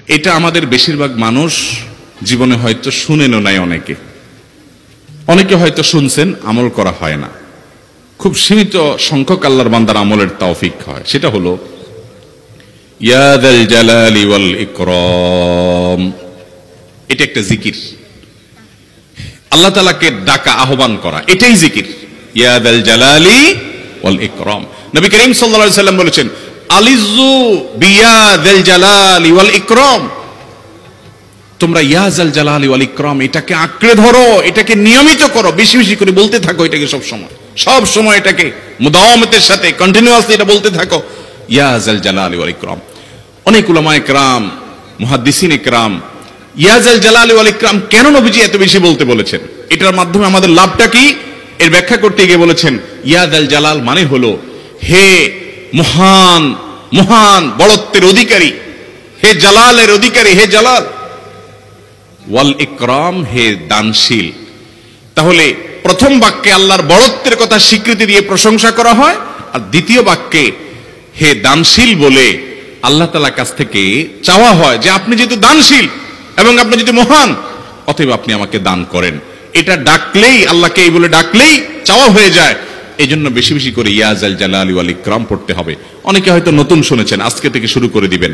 এটা আমাদের বেশিরভাগ মানুষ জীবনে হয়তো শুনেনও নাই, অনেকে হয়তো শুনছেন, আমল করা হয় না। খুব সীমিত সংখ্যক আল্লাহর বান্দার আমলের তৌফিক হয়। সেটা হলো ইয়া যাল জালালি ওয়াল ইকরাম। এটা একটা জিকির, আল্লাহ তাআলাকে ডাকা, আহ্বান করা, এটাই জিকির। ইয়া যাল জালালি ওয়াল ইকরাম। নবী করিম সাল্লাল্লাহু আলাইহি সাল্লাম বলেছেন, আলিজু বিয়া যাল জালালি ওয়াল ইকরাম। তোমরা ইয়া যাল জালালি ওয়াল ইকরাম এটাকে আঁকড়ে ধরো, এটাকে নিয়মিত করো, বেশি বেশি করে বলতে থাকো এটাকে সব সময় এটাকে মুদাওয়ামাতের সাথে কন্টিনিউয়াসলি এটা বলতে থাকো, ইয়া যাল জালালি ওয়াল ইকরাম। অনেক উলামায়ে কেরাম, মুহাদ্দিসিনে কেরাম ইয়া যাল জালালি ওয়াল ইকরাম কেন নবীজি এত বেশি বলতে বলেছেন, এটার মাধ্যমে আমাদের লাভটা কি, এর ব্যাখ্যা করতে গিয়ে বলেছেন ইয়া যাল জালাল মানে হলো হে মহান মহান বড়ত্বের অধিকারী, হে জালালের অধিকারী, হে জালাল। ওয়াল ইকরাম হে দানশীল। তাহলে প্রথম বাক্যে আল্লাহর বড়ত্বের কথা স্বীকৃতি দিয়ে প্রশংসা করা হয়, আর দ্বিতীয় বাক্যে হে দানশীল বলে আল্লাহ তাআলার কাছ থেকে চাওয়া হয় যে আপনি যেহেতু দানশীল এবং আপনি যদি মহান, অতএব আপনি আমাকে দান করেন। এটা ডাকলেই, আল্লাহকে এই বলে ডাকলেই চাওয়া হয়ে যায়। এই জন্য বেশি বেশি করে ইয়া যাল জালালি ওয়াল ইকরাম পড়তে হবে। অনেকে হয়তো নতুন শুনেছেন, আজকে থেকে শুরু করে দিবেন।